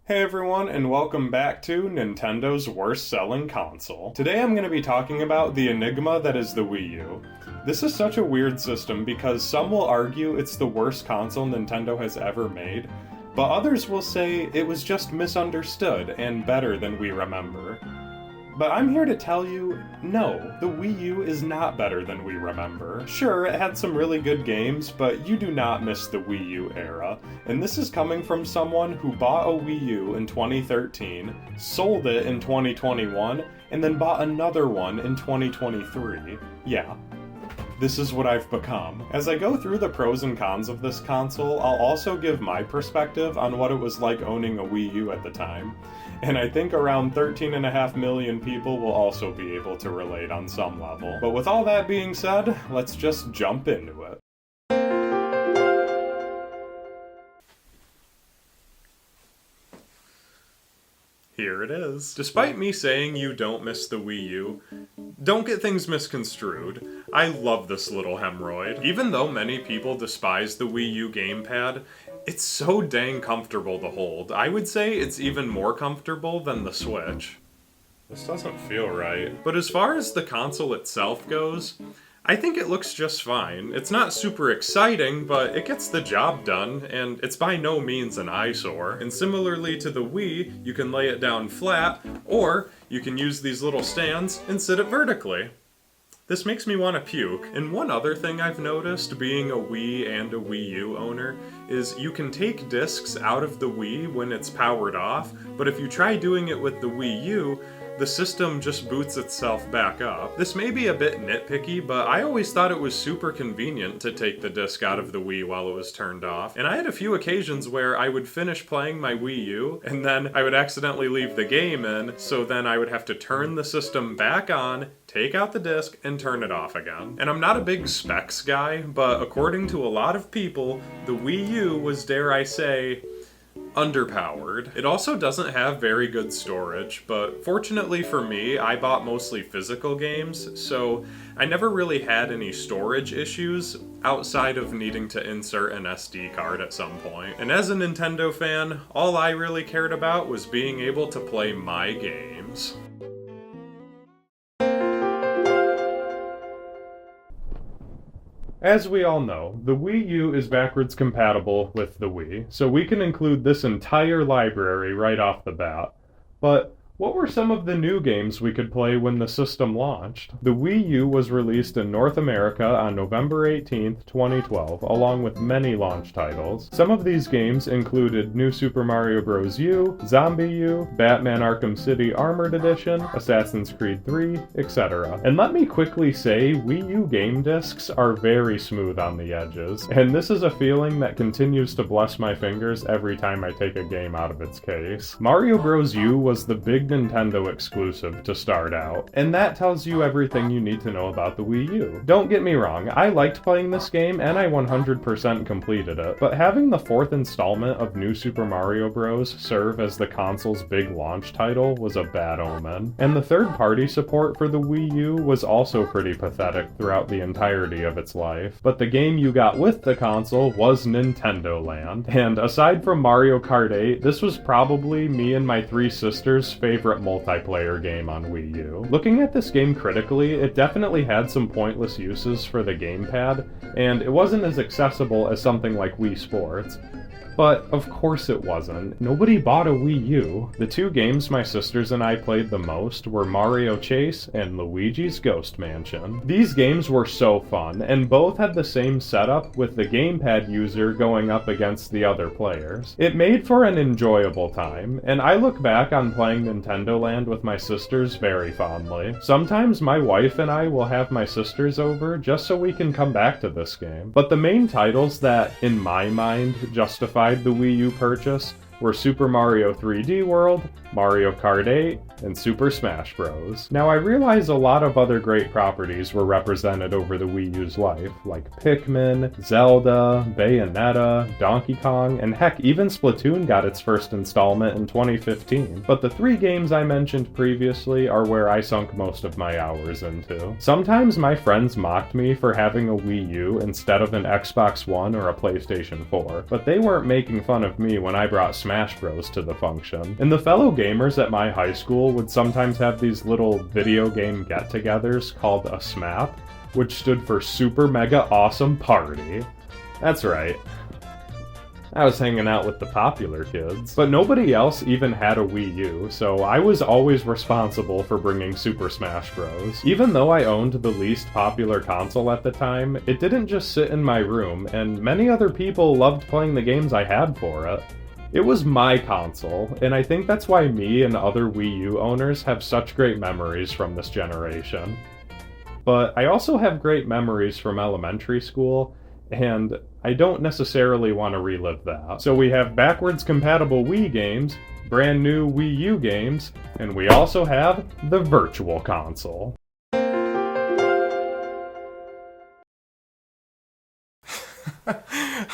Hey everyone, and welcome back to Nintendo's worst selling console. Today I'm going to be talking about the enigma that is the Wii U. This is such a weird system because some will argue it's the worst console Nintendo has ever made, but others will say it was just misunderstood and better than we remember. But I'm here to tell you, no, the Wii U is not better than we remember. Sure, it had some really good games, but you do not miss the Wii U era. And this is coming from someone who bought a Wii U in 2013, sold it in 2021, and then bought another one in 2023. Yeah. This is what I've become. As I go through the pros and cons of this console, I'll also give my perspective on what it was like owning a Wii U at the time. And I think around 13.5 million people will also be able to relate on some level. But with all that being said, let's just jump into it. Here it is. Despite me saying you don't miss the Wii U, don't get things misconstrued. I love this little hemorrhoid. Even though many people despise the Wii U gamepad, it's so dang comfortable to hold. I would say it's even more comfortable than the Switch. This doesn't feel right. But as far as the console itself goes, I think it looks just fine. It's not super exciting, but it gets the job done, and it's by no means an eyesore. And similarly to the Wii, you can lay it down flat, or you can use these little stands and sit it vertically. This makes me want to puke. And one other thing I've noticed, being a Wii and a Wii U owner, is you can take discs out of the Wii when it's powered off, but if you try doing it with the Wii U, the system just boots itself back up. This may be a bit nitpicky, but I always thought it was super convenient to take the disc out of the Wii while it was turned off. And I had a few occasions where I would finish playing my Wii U, and then I would accidentally leave the game in, so then I would have to turn the system back on, take out the disc, and turn it off again. And I'm not a big specs guy, but according to a lot of people, the Wii U was, dare I say, underpowered. It also doesn't have very good storage, but fortunately for me, I bought mostly physical games, so I never really had any storage issues outside of needing to insert an SD card at some point. And as a Nintendo fan, all I really cared about was being able to play my games. As we all know, the Wii U is backwards compatible with the Wii, so we can include this entire library right off the bat. But what were some of the new games we could play when the system launched? The Wii U was released in North America on November 18th, 2012, along with many launch titles. Some of these games included New Super Mario Bros. U, Zombie U, Batman Arkham City Armored Edition, Assassin's Creed 3, etc. And let me quickly say, Wii U game discs are very smooth on the edges, and this is a feeling that continues to bless my fingers every time I take a game out of its case. Mario Bros. U was the big Nintendo exclusive to start out, and that tells you everything you need to know about the Wii U. Don't get me wrong, I liked playing this game and I 100% completed it, but having the fourth installment of New Super Mario Bros. Serve as the console's big launch title was a bad omen. And the third-party support for the Wii U was also pretty pathetic throughout the entirety of its life. But the game you got with the console was Nintendo Land, and aside from Mario Kart 8, this was probably me and my three sisters' favorite multiplayer game on Wii U. Looking at this game critically, it definitely had some pointless uses for the gamepad, and it wasn't as accessible as something like Wii Sports. But of course it wasn't. Nobody bought a Wii U. The two games my sisters and I played the most were Mario Chase and Luigi's Ghost Mansion. These games were so fun, and both had the same setup with the gamepad user going up against the other players. It made for an enjoyable time, and I look back on playing Nintendo Land with my sisters very fondly. Sometimes my wife and I will have my sisters over just so we can come back to this game. But the main titles that, in my mind, justify the Wii U purchase were Super Mario 3D World, Mario Kart 8, and Super Smash Bros. Now I realize a lot of other great properties were represented over the Wii U's life, like Pikmin, Zelda, Bayonetta, Donkey Kong, and heck, even Splatoon got its first installment in 2015. But the 3 games I mentioned previously are where I sunk most of my hours into. Sometimes my friends mocked me for having a Wii U instead of an Xbox One or a PlayStation 4, but they weren't making fun of me when I brought Smash Bros to the function. And the fellow gamers at my high school would sometimes have these little video game get-togethers called a SMAP, which stood for Super Mega Awesome Party. That's right. I was hanging out with the popular kids. But nobody else even had a Wii U, so I was always responsible for bringing Super Smash Bros. Even though I owned the least popular console at the time, it didn't just sit in my room, and many other people loved playing the games I had for it. It was my console, and I think that's why me and other Wii U owners have such great memories from this generation. But I also have great memories from elementary school, and I don't necessarily want to relive that. So we have backwards compatible Wii games, brand new Wii U games, and we also have the Virtual Console.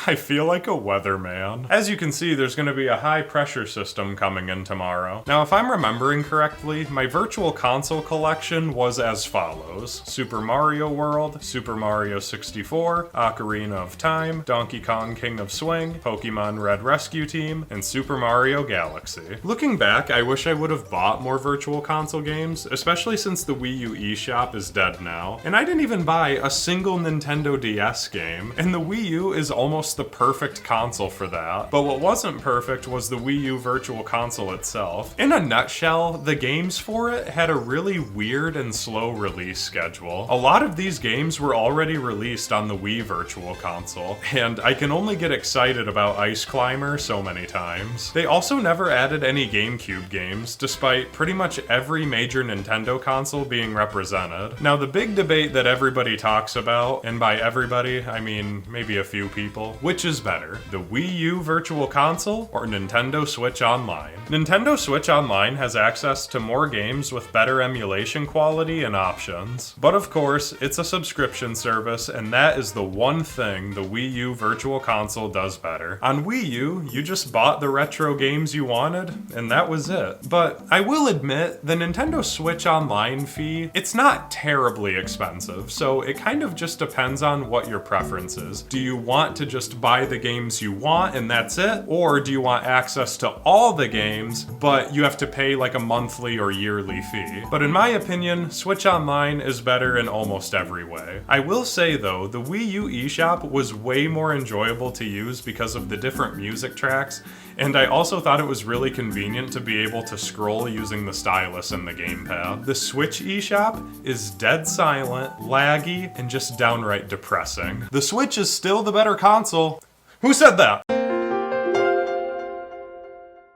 I feel like a weatherman. As you can see, there's going to be a high pressure system coming in tomorrow. Now, if I'm remembering correctly, my Virtual Console collection was as follows: Super Mario World, Super Mario 64, Ocarina of Time, Donkey Kong King of Swing, Pokemon Red Rescue Team, and Super Mario Galaxy. Looking back, I wish I would have bought more Virtual Console games, especially since the Wii U eShop is dead now. And I didn't even buy a single Nintendo DS game, and the Wii U is almost the perfect console for that. But what wasn't perfect was the Wii U Virtual Console itself. In a nutshell, the games for it had a really weird and slow release schedule. A lot of these games were already released on the Wii Virtual Console, and I can only get excited about Ice Climber so many times. They also never added any GameCube games, despite pretty much every major Nintendo console being represented. Now, the big debate that everybody talks about, and by everybody, I mean maybe a few people, which is better, the Wii U Virtual Console or Nintendo Switch Online? Nintendo Switch Online has access to more games with better emulation quality and options. But of course, it's a subscription service, and that is the one thing the Wii U Virtual Console does better. On Wii U, you just bought the retro games you wanted, and that was it. But I will admit, the Nintendo Switch Online fee, it's not terribly expensive, so it kind of just depends on what your preference is. Do you want to just buy the games you want and that's it? Or do you want access to all the games, but you have to pay like a monthly or yearly fee? But in my opinion, Switch Online is better in almost every way. I will say though, the Wii U eShop was way more enjoyable to use because of the different music tracks, and I also thought it was really convenient to be able to scroll using the stylus and the gamepad. The Switch eShop is dead silent, laggy, and just downright depressing. The Switch is still the better console. Who said that?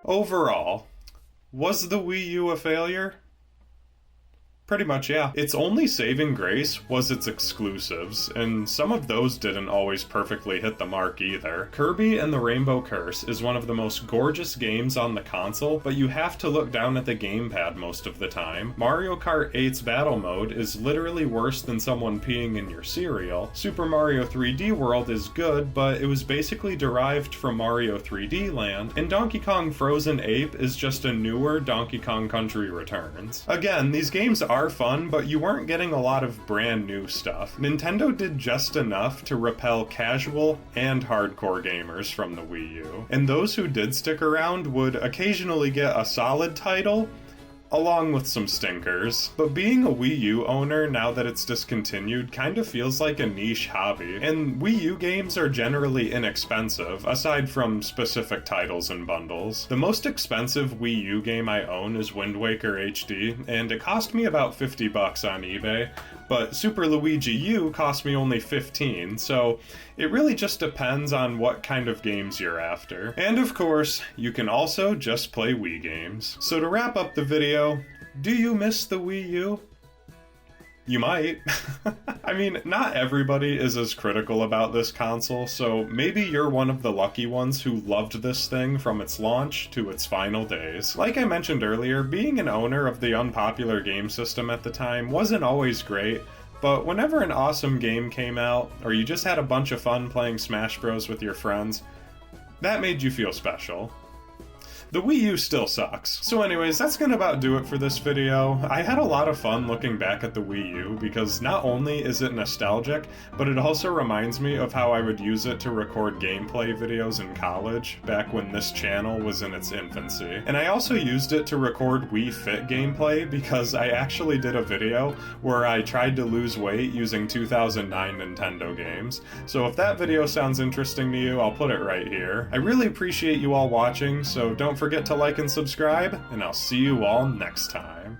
Overall, was the Wii U a failure? Pretty much, yeah. Its only saving grace was its exclusives, and some of those didn't always perfectly hit the mark either. Kirby and the Rainbow Curse is one of the most gorgeous games on the console, but you have to look down at the gamepad most of the time. Mario Kart 8's battle mode is literally worse than someone peeing in your cereal. Super Mario 3D World is good, but it was basically derived from Mario 3D Land, and Donkey Kong Frozen Ape is just a newer Donkey Kong Country Returns. Again, these games are fun, but you weren't getting a lot of brand new stuff. Nintendo did just enough to repel casual and hardcore gamers from the Wii U, and those who did stick around would occasionally get a solid title, along with some stinkers. But being a Wii U owner now that it's discontinued kind of feels like a niche hobby, and Wii U games are generally inexpensive, aside from specific titles and bundles. The most expensive Wii U game I own is Wind Waker HD, and it cost me about $50 on eBay, but Super Luigi U cost me only $15, so it really just depends on what kind of games you're after. And of course, you can also just play Wii games. So to wrap up the video, do you miss the Wii U? You might. I mean, not everybody is as critical about this console, so maybe you're one of the lucky ones who loved this thing from its launch to its final days. Like I mentioned earlier, being an owner of the unpopular game system at the time wasn't always great, but whenever an awesome game came out, or you just had a bunch of fun playing Smash Bros. With your friends, that made you feel special. The Wii U still sucks. So anyways, that's gonna about do it for this video. I had a lot of fun looking back at the Wii U because not only is it nostalgic, but it also reminds me of how I would use it to record gameplay videos in college, back when this channel was in its infancy. And I also used it to record Wii Fit gameplay because I actually did a video where I tried to lose weight using 2009 Nintendo games. So if that video sounds interesting to you, I'll put it right here. I really appreciate you all watching, so don't forget to like and subscribe, and I'll see you all next time.